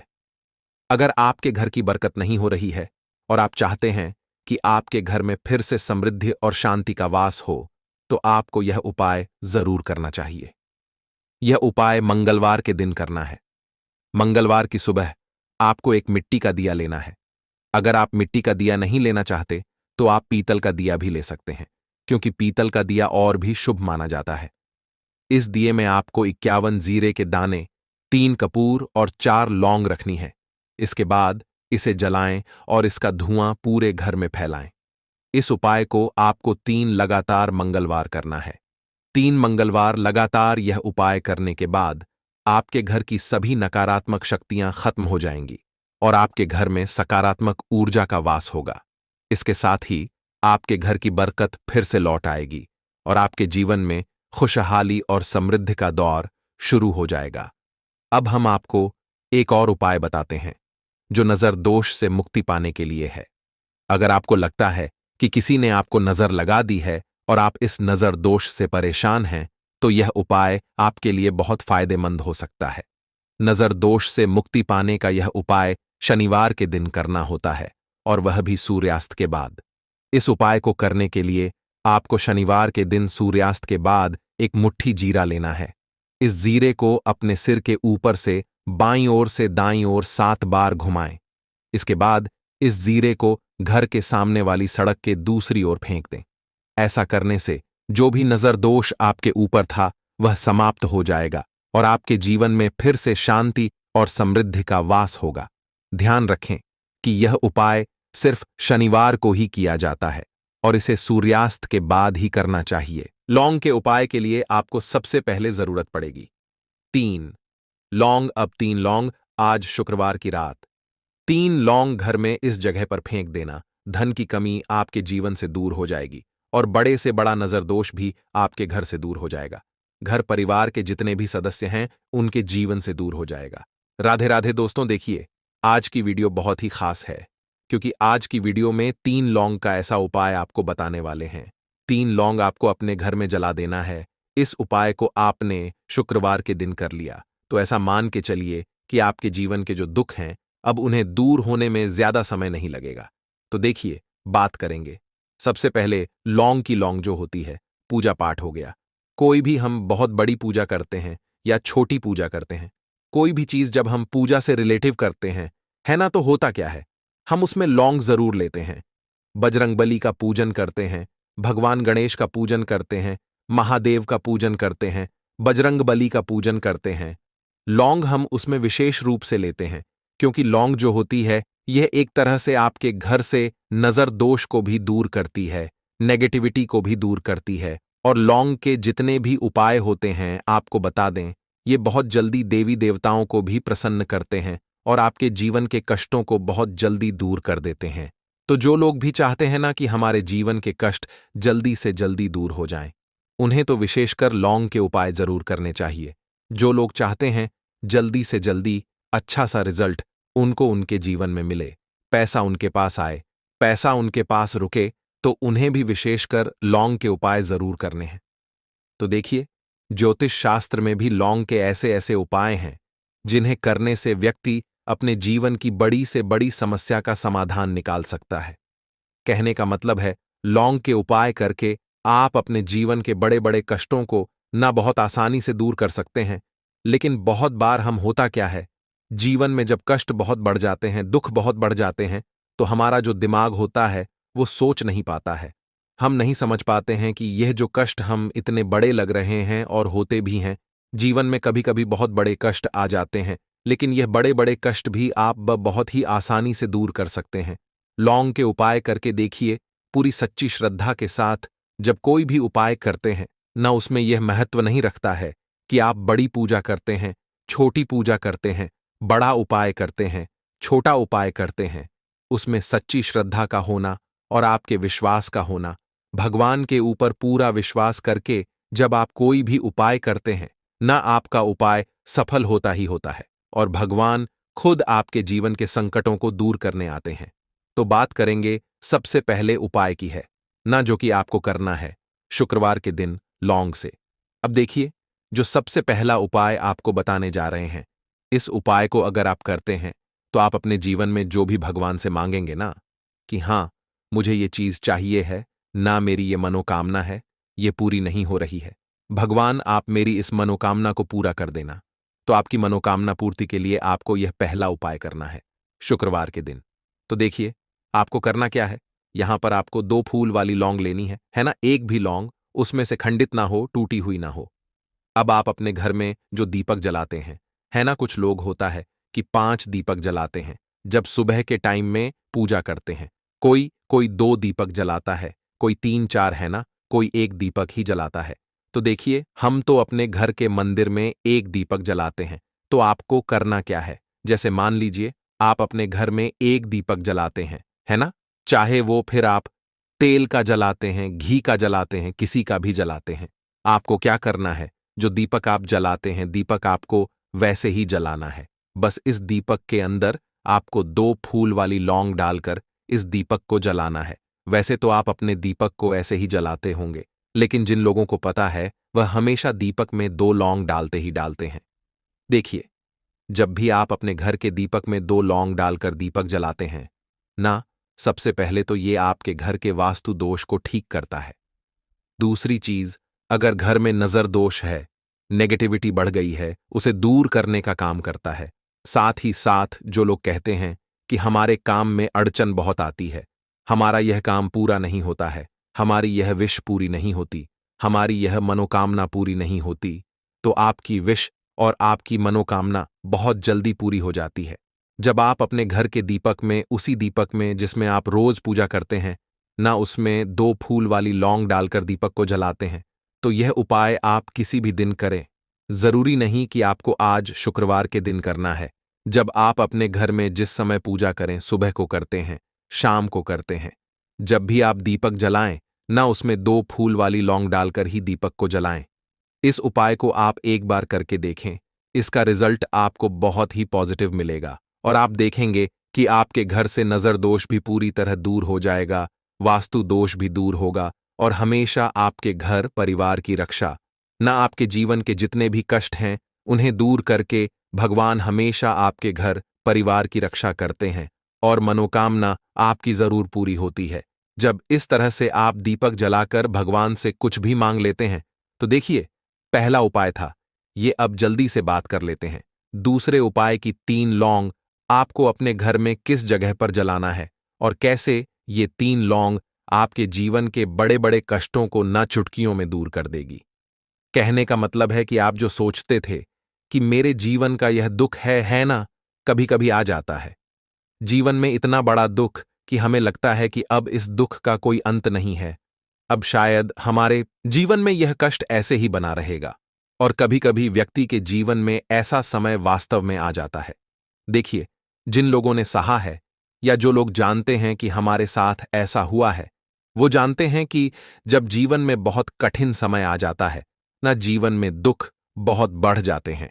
अगर आपके घर की बरकत नहीं हो रही है और आप चाहते हैं कि आपके घर में फिर से समृद्धि और शांति का वास हो, तो आपको यह उपाय जरूर करना चाहिए। यह उपाय मंगलवार के दिन करना है। मंगलवार की सुबह आपको एक मिट्टी का दिया लेना है। अगर आप मिट्टी का दिया नहीं लेना चाहते, तो आप पीतल का दिया भी ले सकते हैं, क्योंकि पीतल का दिया और भी शुभ माना जाता है। इस दिए में आपको 51 जीरे के दाने, 3 कपूर और 4 लौंग रखनी है। इसके बाद इसे जलाएं और इसका धुआं पूरे घर में फैलाएं। इस उपाय को आपको 3 लगातार मंगलवार करना है। 3 मंगलवार लगातार यह उपाय करने के बाद आपके घर की सभी नकारात्मक शक्तियां खत्म हो जाएंगी और आपके घर में सकारात्मक ऊर्जा का वास होगा। इसके साथ ही आपके घर की बरकत फिर से लौट आएगी और आपके जीवन में खुशहाली और समृद्धि का दौर शुरू हो जाएगा। अब हम आपको एक और उपाय बताते हैं, जो नजर दोष से मुक्ति पाने के लिए है। अगर आपको लगता है कि किसी ने आपको नजर लगा दी है और आप इस नजर दोष से परेशान हैं, तो यह उपाय आपके लिए बहुत फायदेमंद हो सकता है। नजर दोष से मुक्ति पाने का यह उपाय शनिवार के दिन करना होता है, और वह भी सूर्यास्त के बाद। इस उपाय को करने के लिए आपको शनिवार के दिन सूर्यास्त के बाद एक मुट्ठी जीरा लेना है। इस जीरे को अपने सिर के ऊपर से बाईं ओर से दाईं ओर 7 बार घुमाएं। इसके बाद इस जीरे को घर के सामने वाली सड़क के दूसरी ओर फेंक दें। ऐसा करने से जो भी नजर दोष आपके ऊपर था, वह समाप्त हो जाएगा और आपके जीवन में फिर से शांति और समृद्धि का वास होगा। ध्यान रखें कि यह उपाय सिर्फ शनिवार को ही किया जाता है और इसे सूर्यास्त के बाद ही करना चाहिए। लौंग के उपाय के लिए आपको सबसे पहले जरूरत पड़ेगी 3 लौंग। अब 3 लौंग आज शुक्रवार की रात 3 लौंग घर में इस जगह पर फेंक देना। धन की कमी आपके जीवन से दूर हो जाएगी और बड़े से बड़ा नजर दोष भी आपके घर से दूर हो जाएगा। घर परिवार के जितने भी सदस्य हैं, उनके जीवन से दूर हो जाएगा। राधे राधे दोस्तों, देखिए आज की वीडियो बहुत ही खास है, क्योंकि आज की वीडियो में 3 लौंग का ऐसा उपाय आपको बताने वाले हैं। 3 लौंग आपको अपने घर में जला देना है। इस उपाय को आपने शुक्रवार के दिन कर लिया, तो ऐसा मान के चलिए कि आपके जीवन के जो दुख हैं, अब उन्हें दूर होने में ज्यादा समय नहीं लगेगा। तो देखिए, बात करेंगे। सबसे पहले लौंग की लौंग जो होती है, पूजा पाठ हो गया। कोई भी हम बहुत बड़ी पूजा करते हैं या छोटी पूजा करते हैं, कोई भी चीज जब हम पूजा से रिलेटिव करते हैं, है ना, तो होता क्या है, हम उसमें लौंग जरूर लेते हैं। बजरंगबली का पूजन करते हैं, भगवान गणेश का पूजन करते हैं, महादेव का पूजन करते हैं, बजरंगबली का पूजन करते हैं। लौंग हम उसमें विशेष रूप से लेते हैं, क्योंकि लौंग जो होती है, यह एक तरह से आपके घर से नजर दोष को भी दूर करती है, नेगेटिविटी को भी दूर करती है। और लौंग के जितने भी उपाय होते हैं, आपको बता दें, ये बहुत जल्दी देवी देवताओं को भी प्रसन्न करते हैं और आपके जीवन के कष्टों को बहुत जल्दी दूर कर देते हैं। तो जो लोग भी चाहते हैं ना कि हमारे जीवन के कष्ट जल्दी से जल्दी दूर हो जाएं, उन्हें तो विशेषकर लौंग के उपाय जरूर करने चाहिए। जो लोग चाहते हैं जल्दी से जल्दी अच्छा सा रिजल्ट उनको उनके जीवन में मिले, पैसा उनके पास आए, पैसा उनके पास रुके, तो उन्हें भी विशेषकर लौंग के उपाय जरूर करने हैं। तो देखिए, ज्योतिष शास्त्र में भी लौंग के ऐसे ऐसे उपाय हैं जिन्हें करने से व्यक्ति अपने जीवन की बड़ी से बड़ी समस्या का समाधान निकाल सकता है। कहने का मतलब है, लौंग के उपाय करके आप अपने जीवन के बड़े बड़े कष्टों को ना बहुत आसानी से दूर कर सकते हैं, लेकिन बहुत बार हम होता क्या है, जीवन में जब कष्ट बहुत बढ़ जाते हैं, दुख बहुत बढ़ जाते हैं, तो हमारा जो दिमाग होता है वो सोच नहीं पाता है। हम नहीं समझ पाते हैं कि यह जो कष्ट हम इतने बड़े लग रहे हैं, और होते भी हैं, जीवन में कभी कभी बहुत बड़े कष्ट आ जाते हैं, लेकिन यह बड़े बड़े कष्ट भी आप बहुत ही आसानी से दूर कर सकते हैं। लौंग के उपाय करके देखिए, पूरी सच्ची श्रद्धा के साथ जब कोई भी उपाय करते हैं ना, उसमें यह महत्व नहीं रखता है कि आप बड़ी पूजा करते हैं, छोटी पूजा करते हैं, बड़ा उपाय करते हैं, छोटा उपाय करते हैं, उसमें सच्ची श्रद्धा का होना और आपके विश्वास का होना, भगवान के ऊपर पूरा विश्वास करके जब आप कोई भी उपाय करते हैं, ना आपका उपाय सफल होता ही होता है और भगवान खुद आपके जीवन के संकटों को दूर करने आते हैं। तो बात करेंगे सबसे पहले उपाय की है, ना जो कि आपको करना है शुक्रवार के दिन लौंग से। अब देखिए, जो सबसे पहला उपाय आपको बताने जा रहे हैं, इस उपाय को अगर आप करते हैं तो आप अपने जीवन में जो भी भगवान से मांगेंगे ना कि हां, मुझे ये चीज चाहिए है, ना मेरी ये मनोकामना है, ये पूरी नहीं हो रही है, भगवान आप मेरी इस मनोकामना को पूरा कर देना। तो आपकी मनोकामना पूर्ति के लिए आपको यह पहला उपाय करना है शुक्रवार के दिन। तो देखिए, आपको करना क्या है, यहां पर आपको 2 फूल वाली लौंग लेनी है ना, एक भी लौंग उसमें से खंडित ना हो, टूटी हुई ना हो। अब आप अपने घर में जो दीपक जलाते हैं, है ना, कुछ लोग होता है कि 5 दीपक जलाते हैं जब सुबह के टाइम में पूजा करते हैं। कोई कोई 2 दीपक जलाता है, कोई 3-4, है ना, कोई 1 दीपक ही जलाता है। तो देखिए, हम तो अपने घर के मंदिर में 1 दीपक जलाते हैं। तो आपको करना क्या है, जैसे मान लीजिए आप अपने घर में 1 दीपक जलाते हैं, है ना, चाहे वो फिर आप तेल का जलाते हैं, घी का जलाते हैं, किसी का भी जलाते हैं, आपको क्या करना है, जो दीपक आप जलाते हैं, दीपक आपको वैसे ही जलाना है। बस इस दीपक के अंदर आपको 2 फूल वाली लौंग डालकर इस दीपक को जलाना है। वैसे तो आप अपने दीपक को ऐसे ही जलाते होंगे, लेकिन जिन लोगों को पता है वह हमेशा दीपक में 2 लौंग डालते ही डालते हैं। देखिए, जब भी आप अपने घर के दीपक में 2 लौंग डालकर दीपक जलाते हैं ना, सबसे पहले तो ये आपके घर के वास्तु दोष को ठीक करता है। दूसरी चीज, अगर घर में नजर दोष है, नेगेटिविटी बढ़ गई है, उसे दूर करने का काम करता है। साथ ही साथ जो लोग कहते हैं कि हमारे काम में अड़चन बहुत आती है, हमारा यह काम पूरा नहीं होता है, हमारी यह विश पूरी नहीं होती, हमारी यह मनोकामना पूरी नहीं होती, तो आपकी विश और आपकी मनोकामना बहुत जल्दी पूरी हो जाती है जब आप अपने घर के दीपक में, उसी दीपक में जिसमें आप रोज पूजा करते हैं ना, उसमें 2 फूल वाली लौंग डालकर दीपक को जलाते हैं। तो यह उपाय आप किसी भी दिन करें, जरूरी नहीं कि आपको आज शुक्रवार के दिन करना है। जब आप अपने घर में जिस समय पूजा करें, सुबह को करते हैं, शाम को करते हैं, जब भी आप दीपक जलाएं ना, उसमें 2 फूल वाली लौंग डालकर ही दीपक को जलाएं। इस उपाय को आप एक बार करके देखें, इसका रिजल्ट आपको बहुत ही पॉजिटिव मिलेगा और आप देखेंगे कि आपके घर से नजर दोष भी पूरी तरह दूर हो जाएगा, वास्तु दोष भी दूर होगा और हमेशा आपके घर परिवार की रक्षा, ना आपके जीवन के जितने भी कष्ट हैं उन्हें दूर करके भगवान हमेशा आपके घर परिवार की रक्षा करते हैं और मनोकामना आपकी जरूर पूरी होती है। जब इस तरह से आप दीपक जलाकर भगवान से कुछ भी मांग लेते हैं, तो देखिए, पहला उपाय था ये, अब जल्दी से बात कर लेते हैं दूसरे उपाय की। 3 लौंग आपको अपने घर में किस जगह पर जलाना है और कैसे ये 3 लौंग आपके जीवन के बड़े बड़े कष्टों को न चुटकियों में दूर कर देगी। कहने का मतलब है कि आप जो सोचते थे कि मेरे जीवन का यह दुख है ना, कभी कभी आ जाता है जीवन में इतना बड़ा दुख कि हमें लगता है कि अब इस दुख का कोई अंत नहीं है, अब शायद हमारे जीवन में यह कष्ट ऐसे ही बना रहेगा। और कभी कभी व्यक्ति के जीवन में ऐसा समय वास्तव में आ जाता है। देखिए, जिन लोगों ने सहा है या जो लोग जानते हैं कि हमारे साथ ऐसा हुआ है, वो जानते हैं कि जब जीवन में बहुत कठिन समय आ जाता है ना, जीवन में दुख बहुत बढ़ जाते हैं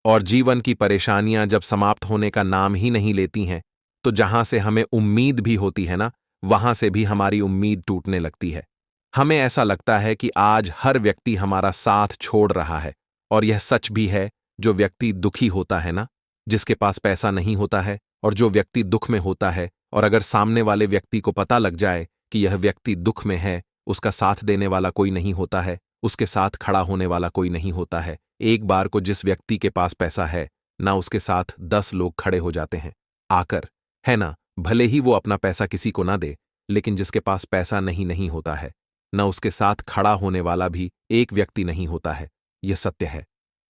और जीवन की परेशानियां जब समाप्त होने का नाम ही नहीं लेती हैं, तो जहां से हमें उम्मीद भी होती है ना, वहां से भी हमारी उम्मीद टूटने लगती है। हमें ऐसा लगता है कि आज हर व्यक्ति हमारा साथ छोड़ रहा है और यह सच भी है। जो व्यक्ति दुखी होता है ना, जिसके पास पैसा नहीं होता है और जो व्यक्ति दुख में होता है, और अगर सामने वाले व्यक्ति को पता लग जाए कि यह व्यक्ति दुख में है, उसका साथ देने वाला कोई नहीं होता है, उसके साथ खड़ा होने वाला कोई नहीं होता है। एक बार को जिस व्यक्ति के पास पैसा है ना, उसके साथ 10 लोग खड़े हो जाते हैं आकर, है ना, भले ही वो अपना पैसा किसी को ना दे, लेकिन जिसके पास पैसा नहीं होता है ना, उसके साथ खड़ा होने वाला भी एक व्यक्ति नहीं होता है। यह सत्य है।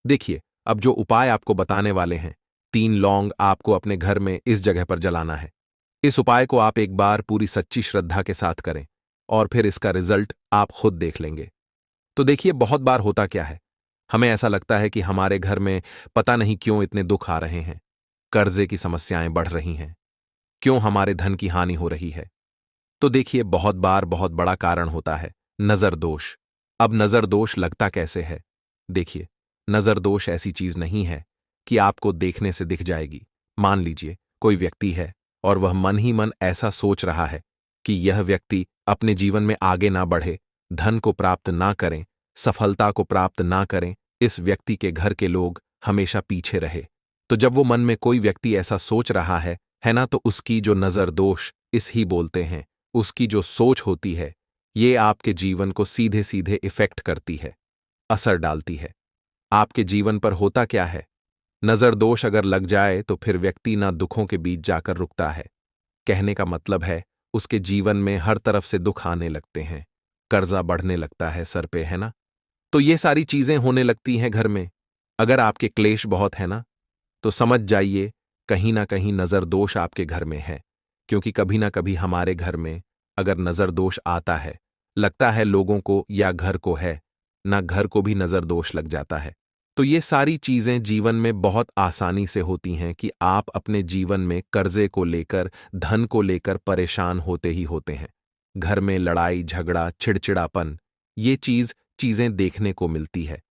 देखिए, अब जो उपाय आपको बताने वाले हैं, 3 लौंग आपको अपने घर में इस जगह पर जलाना है। इस उपाय को आप एक बार पूरी सच्ची श्रद्धा के साथ करें और फिर इसका रिजल्ट आप खुद देख लेंगे। तो देखिए, बहुत बार होता क्या है, हमें ऐसा लगता है कि हमारे घर में पता नहीं क्यों इतने दुख आ रहे हैं, कर्जे की समस्याएं बढ़ रही हैं? क्यों हमारे धन की हानि हो रही है? तो देखिए, बहुत बार बहुत बड़ा कारण होता है नजर दोष। अब नजर दोष लगता कैसे है? देखिए, नजर दोष ऐसी चीज नहीं है कि आपको देखने से दिख जाएगी। मान लीजिए कोई व्यक्ति है और वह मन ही मन ऐसा सोच रहा है कि यह व्यक्ति अपने जीवन में आगे ना बढ़े, धन को प्राप्त ना करें, सफलता को प्राप्त ना करें, इस व्यक्ति के घर के लोग हमेशा पीछे रहे। तो जब वो मन में कोई व्यक्ति ऐसा सोच रहा है ना, तो उसकी जो नजर दोष इस ही बोलते हैं, उसकी जो सोच होती है, ये आपके जीवन को सीधे सीधे इफेक्ट करती है, असर डालती है। आपके जीवन पर होता क्या है? नजर दोष अगर लग जाए तो फिर व्यक्ति ना दुखों के बीच जाकर रुकता है। कहने का मतलब है उसके जीवन में हर तरफ से दुख आने लगते हैं, कर्जा बढ़ने लगता है सर पे, है ना? तो ये सारी चीजें होने लगती हैं घर में। अगर आपके क्लेश बहुत है ना, तो समझ जाइए कहीं ना कहीं नजर दोष आपके घर में है। क्योंकि कभी ना कभी हमारे घर में अगर नजर दोष आता है, लगता है लोगों को या घर को है ना, घर को भी नजर दोष लग जाता है। तो ये सारी चीजें जीवन में बहुत आसानी से होती हैं कि आप अपने जीवन में कर्जे को लेकर, धन को लेकर परेशान होते ही होते हैं। घर में लड़ाई झगड़ा, चिड़चिड़ापन, ये चीजें देखने को मिलती है।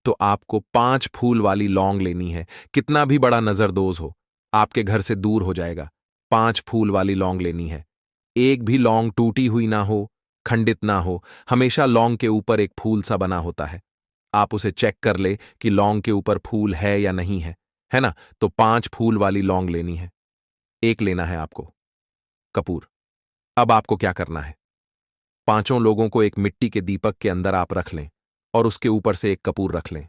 तो आपको 5 फूल वाली लौंग लेनी है। कितना भी बड़ा नजरदोज हो, आपके घर से दूर हो जाएगा। 5 फूल वाली लौंग लेनी है। एक भी लौंग टूटी हुई ना हो, खंडित ना हो, हमेशा लौंग के ऊपर एक फूल सा बना होता है। आप उसे चेक कर ले कि लौंग के ऊपर फूल है या नहीं है ना? तो 5 फूल वाली लौंग लेनी है। एक लेना है आपको कपूर। अब आपको क्या करना है? 5 लोगों को एक मिट्टी के दीपक के अंदर आप रख लें और उसके ऊपर से एक कपूर रख लें।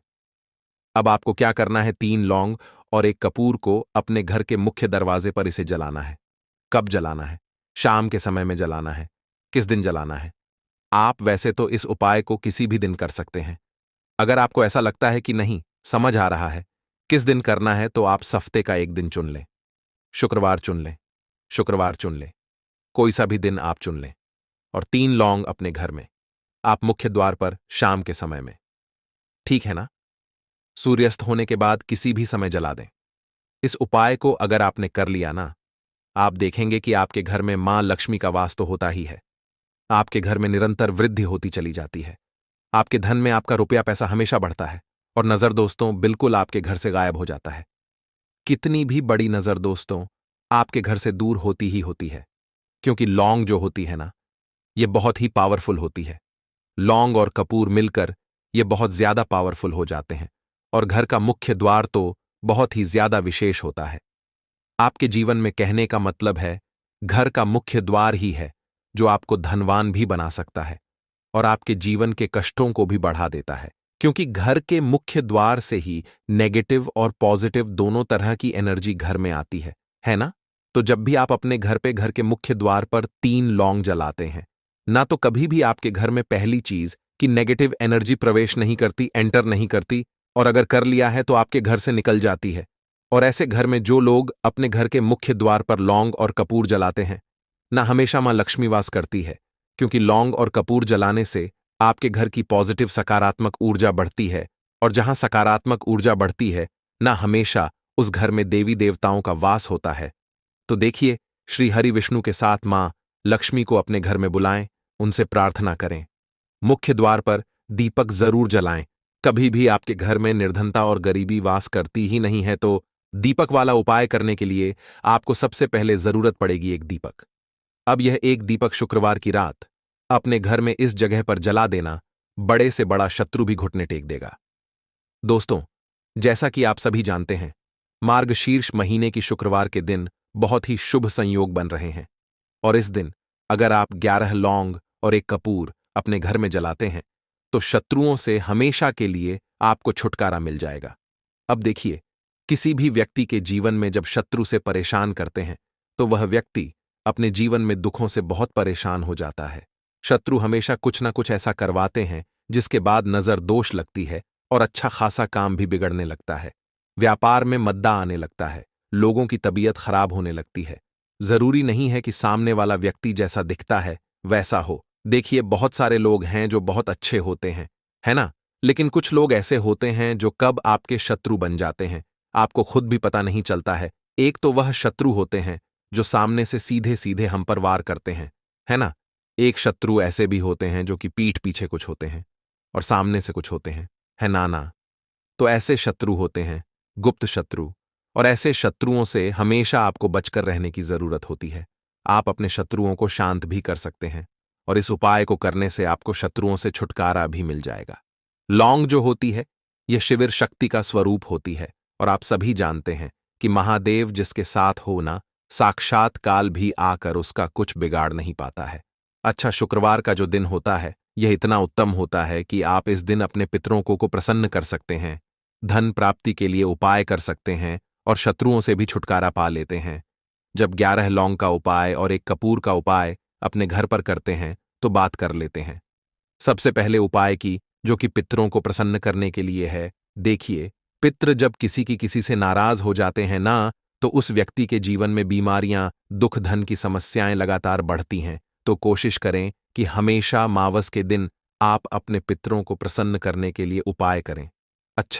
अब आपको क्या करना है? 3 लौंग और एक कपूर को अपने घर के मुख्य दरवाजे पर इसे जलाना है। कब जलाना है? शाम के समय में जलाना है। किस दिन जलाना है? आप वैसे तो इस उपाय को किसी भी दिन कर सकते हैं। अगर आपको ऐसा लगता है कि नहीं समझ आ रहा है किस दिन करना है, तो आप हफ्ते का एक दिन चुन लें। शुक्रवार चुन लें, शुक्रवार चुन लें, कोई सा भी दिन आप चुन लें। और 3 लौंग अपने घर में, आप मुख्य द्वार पर शाम के समय में। ठीक है ना? सूर्यास्त होने के बाद किसी भी समय जला दें। इस उपाय को अगर आपने कर लिया ना, आप देखेंगे कि आपके घर में मां लक्ष्मी का वास तो होता ही है। आपके घर में निरंतर वृद्धि होती चली जाती है। आपके धन में आपका रुपया पैसा हमेशा बढ़ता है और नजर दोस्तों बिल्कुल आपके घर से गायब हो जाता है। कितनी भी बड़ी नजर दोस्तों आपके घर से दूर होती ही होती है। क्योंकि लौंग जो होती है ना, ये बहुत ही पावरफुल होती है। लौंग और कपूर मिलकर ये बहुत ज्यादा पावरफुल हो जाते हैं और घर का मुख्य द्वार तो बहुत ही ज्यादा विशेष होता है। आपके जीवन में कहने का मतलब है घर का मुख्य द्वार ही है जो आपको धनवान भी बना सकता है और आपके जीवन के कष्टों को भी बढ़ा देता है। क्योंकि घर के मुख्य द्वार से ही नेगेटिव और पॉजिटिव दोनों तरह की एनर्जी घर में आती है ना? तो जब भी आप अपने घर पे घर के मुख्य द्वार पर 3 लौंग जलाते हैं ना, तो कभी भी आपके घर में पहली चीज कि नेगेटिव एनर्जी प्रवेश नहीं करती, एंटर नहीं करती, और अगर कर लिया है तो आपके घर से निकल जाती है। और ऐसे घर में जो लोग अपने घर के मुख्य द्वार पर लौंग और कपूर जलाते हैं ना, हमेशा मां लक्ष्मी वास करती है। क्योंकि लौंग और कपूर जलाने से आपके घर की पॉजिटिव सकारात्मक ऊर्जा बढ़ती है और जहां सकारात्मक ऊर्जा बढ़ती है ना, हमेशा उस घर में देवी देवताओं का वास होता है। तो देखिए, श्री हरि विष्णु के साथ मां लक्ष्मी को अपने घर में बुलाएं, उनसे प्रार्थना करें। मुख्य द्वार पर दीपक जरूर जलाएं। कभी भी आपके घर में निर्धनता और गरीबी वास करती ही नहीं है, तो दीपक वाला उपाय करने के लिए आपको सबसे पहले जरूरत पड़ेगी एक दीपक। अब यह एक दीपक शुक्रवार की रात अपने घर में इस जगह पर जला देना, बड़े से बड़ा शत्रु भी घुटने टेक देगा। दोस्तों, जैसा कि आप सभी जानते हैं, मार्गशीर्ष महीने की शुक्रवार के दिन बहुत ही शुभ संयोग बन रहे हैं और इस दिन अगर आप 11 लौंग और एक कपूर अपने घर में जलाते हैं तो शत्रुओं से हमेशा के लिए आपको छुटकारा मिल जाएगा। अब देखिए, किसी भी व्यक्ति के जीवन में जब शत्रु से परेशान करते हैं तो वह व्यक्ति अपने जीवन में दुखों से बहुत परेशान हो जाता है। शत्रु हमेशा कुछ ना कुछ ऐसा करवाते हैं जिसके बाद नजर दोष लगती है और अच्छा खासा काम भी बिगड़ने लगता है। व्यापार में मद्दा आने लगता है, लोगों की तबीयत खराब होने लगती है। जरूरी नहीं है कि सामने वाला व्यक्ति जैसा दिखता है वैसा हो। देखिए, बहुत सारे लोग हैं जो बहुत अच्छे होते हैं, है ना? लेकिन कुछ लोग ऐसे होते हैं जो कब आपके शत्रु बन जाते हैं आपको खुद भी पता नहीं चलता है। एक तो वह शत्रु होते हैं जो सामने से सीधे सीधे हम पर वार करते हैं, है ना। एक शत्रु ऐसे भी होते हैं जो कि पीठ पीछे कुछ होते हैं और सामने से कुछ होते हैं, है ना। तो ऐसे शत्रु होते हैं गुप्त शत्रु, और ऐसे शत्रुओं से हमेशा आपको बचकर रहने की जरूरत होती है। आप अपने शत्रुओं को शांत भी कर सकते हैं और इस उपाय को करने से आपको शत्रुओं से छुटकारा भी मिल जाएगा। लौंग जो होती है, यह शिविर शक्ति का स्वरूप होती है, और आप सभी जानते हैं कि महादेव जिसके साथ हो ना, साक्षात काल भी आकर उसका कुछ बिगाड़ नहीं पाता है। अच्छा, शुक्रवार का जो दिन होता है यह इतना उत्तम होता है कि आप इस दिन अपने पितरों को प्रसन्न कर सकते हैं, धन प्राप्ति के लिए उपाय कर सकते हैं और शत्रुओं से भी छुटकारा पा लेते हैं। जब 11 लौंग का उपाय और एक कपूर का उपाय अपने घर पर करते हैं तो बात कर लेते हैं। सबसे पहले उपाय की, जो कि पितरों को प्रसन्न करने के लिए है। देखिए, पितृ जब किसी से नाराज हो जाते हैं ना, तो उस व्यक्ति के जीवन में बीमारियां, दुख, धन की समस्याएं लगातार बढ़ती हैं। तो कोशिश करें कि हमेशा मावस के दिन आप अपने पितरों को प्रसन्न करने के लिए उपाय करें। अच्छा।